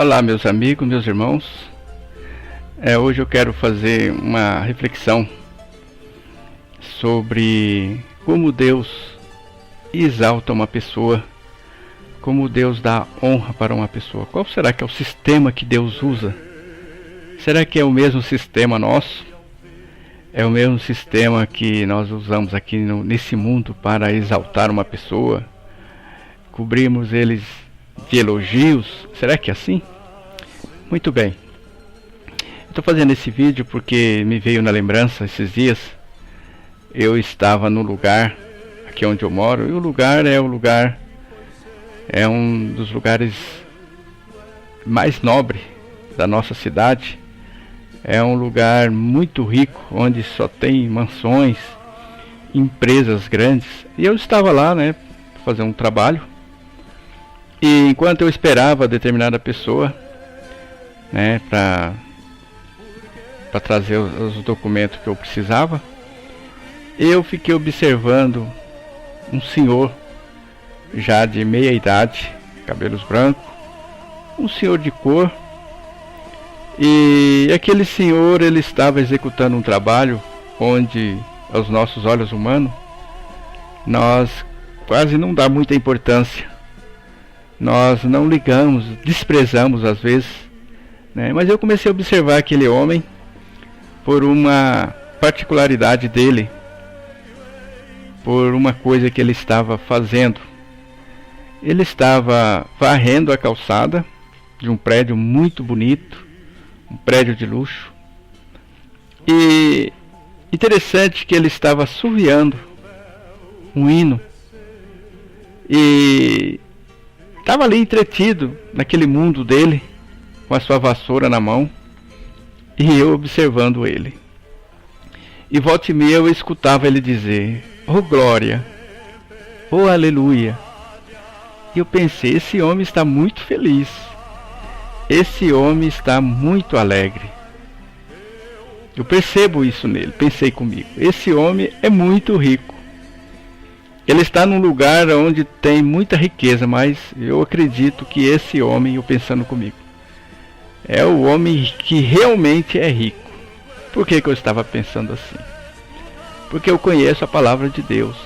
Olá, meus amigos, meus irmãos. Hoje eu quero fazer uma reflexão sobre como Deus exalta uma pessoa, como Deus dá honra para uma pessoa. Qual será que é o sistema que Deus usa? Será que é o mesmo sistema nosso? É o mesmo sistema que nós usamos aqui nesse mundo para exaltar uma pessoa? Cobrimos eles de elogios? Será que é assim? Muito bem. Estou fazendo esse vídeo porque me veio na lembrança esses dias. Eu estava no lugar aqui onde eu moro, e o lugar é um dos lugares mais nobres da nossa cidade. É um lugar muito rico, onde só tem mansões, empresas grandes. E eu estava lá, para fazer um trabalho. E enquanto eu esperava determinada pessoa, para trazer os documentos que eu precisava, eu fiquei observando um senhor já de meia idade, cabelos brancos, um senhor de cor. E aquele senhor, ele estava executando um trabalho onde, aos nossos olhos humanos, nós quase não dá muita importância. Nós não ligamos, desprezamos às vezes, Mas eu comecei a observar aquele homem por uma particularidade dele, por uma coisa que ele estava fazendo. Ele estava varrendo a calçada de um prédio muito bonito, um prédio de luxo. E interessante que ele estava assoviando um hino e estava ali entretido naquele mundo dele, com a sua vassoura na mão, e eu observando ele. E volta e meia eu escutava ele dizer: "Oh glória, oh aleluia". E eu pensei, esse homem está muito feliz, esse homem está muito alegre. Eu percebo isso nele, pensei comigo, esse homem é muito rico. Ele está num lugar onde tem muita riqueza, mas eu acredito que esse homem, eu pensando comigo, é o homem que realmente é rico. Por que eu estava pensando assim? Porque eu conheço a palavra de Deus.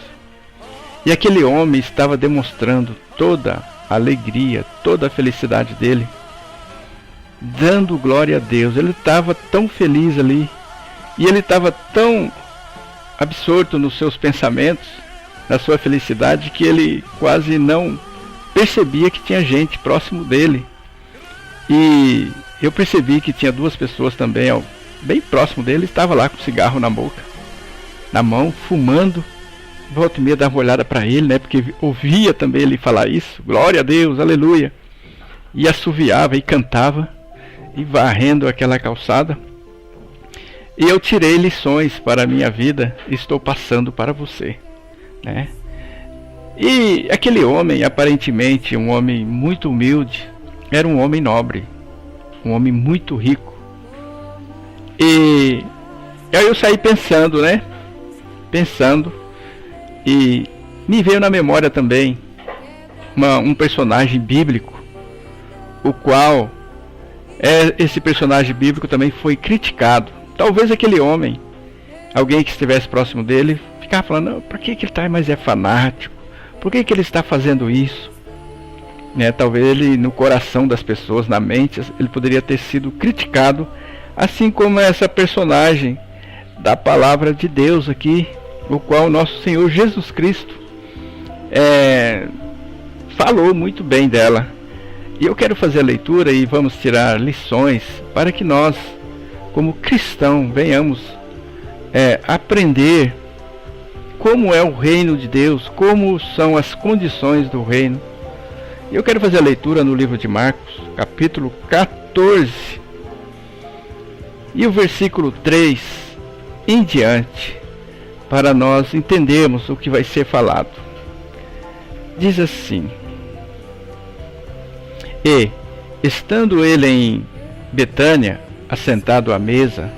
E aquele homem estava demonstrando toda a alegria, toda a felicidade dele, dando glória a Deus. Ele estava tão feliz ali, e ele estava tão absorto nos seus pensamentos, na sua felicidade, que ele quase não percebia que tinha gente próximo dele. E eu percebi que tinha duas pessoas também, bem próximo dele, estava lá com cigarro na boca, na mão, fumando. Volta e meia dava uma olhada para ele, porque ouvia também ele falar isso, glória a Deus, aleluia, e assoviava e cantava, e varrendo aquela calçada. E eu tirei lições para a minha vida, e estou passando para você, E aquele homem, aparentemente um homem muito humilde, era um homem nobre, um homem muito rico. E aí eu saí pensando, e me veio na memória também um personagem bíblico, o qual esse personagem bíblico também foi criticado. Talvez aquele homem, alguém que estivesse próximo dele, ficava falando: por que ele está, mas é fanático? Por que ele está fazendo isso? Talvez ele, no coração das pessoas, na mente, ele poderia ter sido criticado, assim como essa personagem da palavra de Deus aqui, o qual nosso Senhor Jesus Cristo falou muito bem dela. E eu quero fazer a leitura e vamos tirar lições para que nós, como cristãos, venhamos aprender como é o reino de Deus, como são as condições do reino. Eu quero fazer a leitura no livro de Marcos, capítulo 14, e o versículo 3 em diante, para nós entendermos o que vai ser falado. Diz assim: E, estando ele em Betânia, assentado à mesa,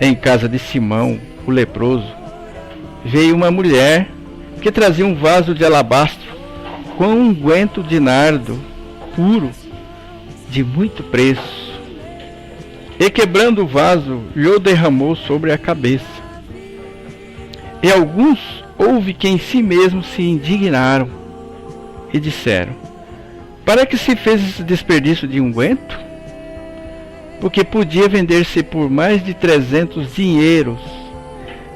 em casa de Simão, o leproso, veio uma mulher que trazia um vaso de alabastro com um unguento de nardo puro, de muito preço. E quebrando o vaso, lhe derramou sobre a cabeça. E alguns houve que em si mesmos se indignaram e disseram: para que se fez esse desperdício de unguento? Porque podia vender-se por mais de 300 dinheiros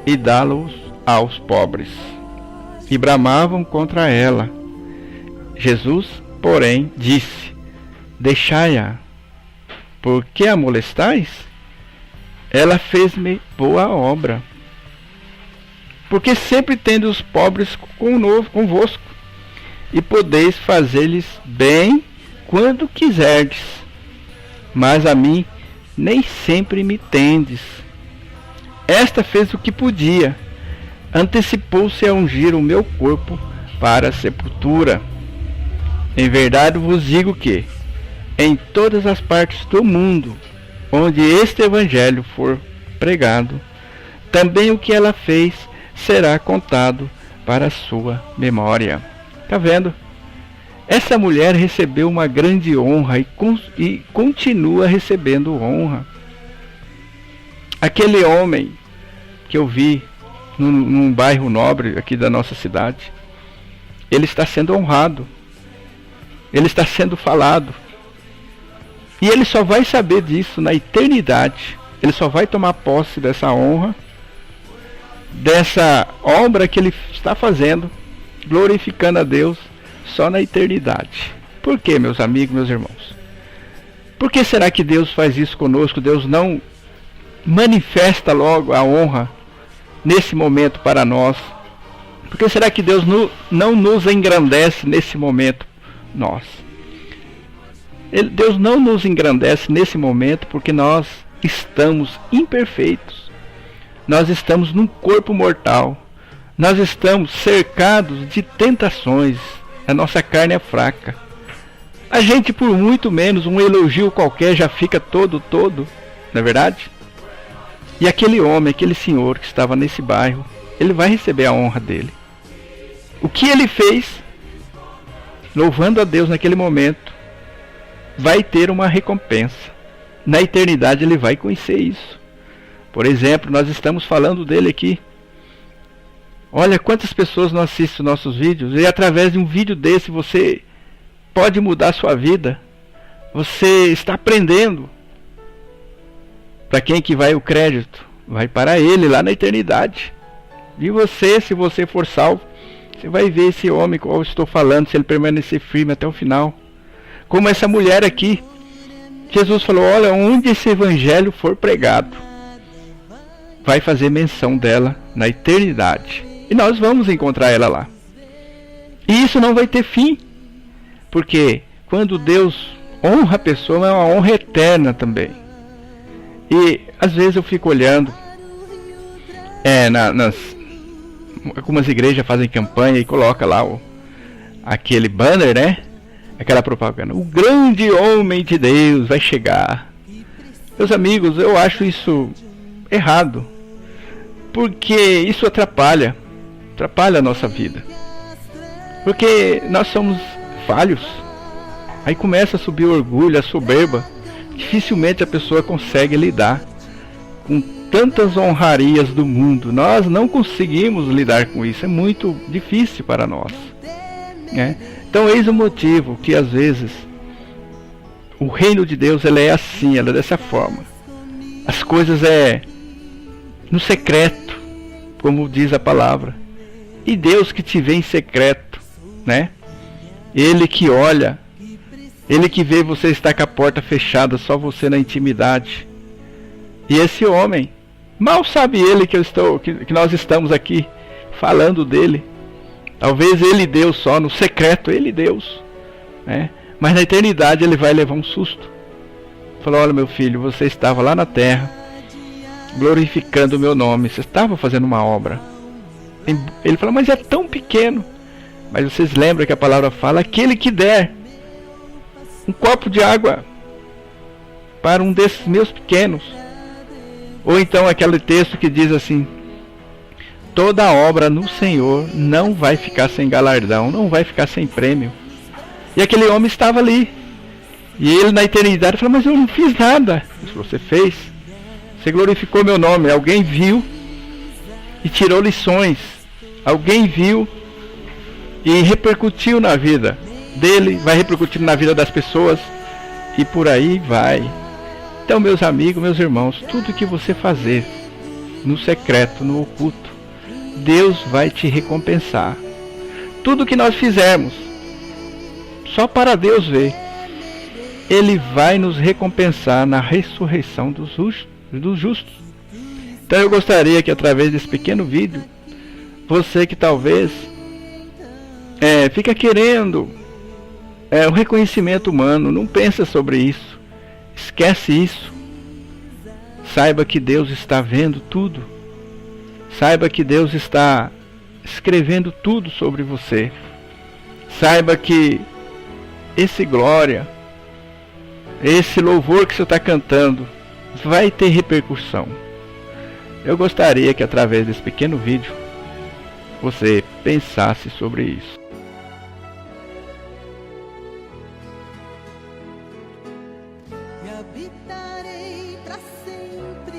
e dá-los aos pobres. E bramavam contra ela. Jesus, porém, disse: deixai-a. Por que a molestais? Ela fez-me boa obra. Porque sempre tende os pobres convosco, e podeis fazer-lhes bem quando quiserdes. Mas a mim nem sempre me tendes. Esta fez o que podia. Antecipou-se a ungir o meu corpo para a sepultura. Em verdade vos digo que, em todas as partes do mundo, onde este evangelho for pregado, também o que ela fez será contado para a sua memória. Está vendo? Essa mulher recebeu uma grande honra e continua recebendo honra. Aquele homem que eu vi num bairro nobre aqui da nossa cidade, ele está sendo honrado. Ele está sendo falado. E ele só vai saber disso na eternidade. Ele só vai tomar posse dessa honra, dessa obra que ele está fazendo, glorificando a Deus, só na eternidade. Por quê, meus amigos, meus irmãos? Por que será que Deus faz isso conosco? Deus não manifesta logo a honra nesse momento para nós? Por que será que Deus não nos engrandece nesse momento? Deus não nos engrandece nesse momento porque nós estamos imperfeitos. Nós estamos num corpo mortal. Nós estamos cercados de tentações. A nossa carne é fraca. A gente, por muito menos, um elogio qualquer já fica todo, não é verdade? E aquele homem, aquele senhor que estava nesse bairro, ele vai receber a honra dele. O que ele fez, louvando a Deus naquele momento, vai ter uma recompensa. Na eternidade ele vai conhecer isso. Por exemplo, nós estamos falando dele aqui. Olha quantas pessoas não assistem nossos vídeos, e através de um vídeo desse você pode mudar a sua vida. Você está aprendendo. Para quem que vai o crédito? Vai para ele lá na eternidade. E você, se você for salvo, você vai ver esse homem qual eu estou falando, se ele permanecer firme até o final. Como essa mulher aqui. Jesus falou: olha, onde esse evangelho for pregado, vai fazer menção dela na eternidade. E nós vamos encontrar ela lá. E isso não vai ter fim. Porque quando Deus honra a pessoa, é uma honra eterna também. E às vezes eu fico olhando, algumas igrejas fazem campanha e coloca lá aquele banner, né? Aquela propaganda: o grande homem de Deus vai chegar. Meus amigos, eu acho isso errado. Porque isso atrapalha a nossa vida. Porque nós somos falhos. Aí começa a subir o orgulho, a soberba. Dificilmente a pessoa consegue lidar com tantas honrarias do mundo. Nós não conseguimos lidar com isso. É muito difícil para nós, né? Então eis o motivo que às vezes o reino de Deus ele é assim, ela é dessa forma. As coisas é no secreto, como diz a palavra. E Deus que te vê em secreto, né? Ele que olha, ele que vê você estar com a porta fechada, só você na intimidade. E esse homem, mal sabe ele que nós estamos aqui falando dele. Talvez ele Deus só, no secreto ele Deus, né? Mas na eternidade ele vai levar um susto. Falou: olha, meu filho, você estava lá na terra glorificando o meu nome, você estava fazendo uma obra. Ele falou: mas é tão pequeno. Mas vocês lembram que a palavra fala: aquele que der um copo de água para um desses meus pequenos. Ou então aquele texto que diz assim: toda obra no Senhor não vai ficar sem galardão, não vai ficar sem prêmio. E aquele homem estava ali. E ele na eternidade fala, mas eu não fiz nada. Você fez. Você glorificou meu nome. Alguém viu e tirou lições. Alguém viu e repercutiu na vida dele, vai repercutir na vida das pessoas e por aí vai. Então, meus amigos, meus irmãos, tudo que você fazer no secreto, no oculto, Deus vai te recompensar. Tudo que nós fizermos só para Deus ver, Ele vai nos recompensar na ressurreição dos justos. Então eu gostaria que através desse pequeno vídeo, você que talvez fica querendo o reconhecimento humano, não pensa sobre isso, esquece isso. Saiba que Deus está vendo tudo. Saiba que Deus está escrevendo tudo sobre você. Saiba que esse glória, esse louvor que você está cantando, vai ter repercussão. Eu gostaria que através desse pequeno vídeo, você pensasse sobre isso. E habitarei para sempre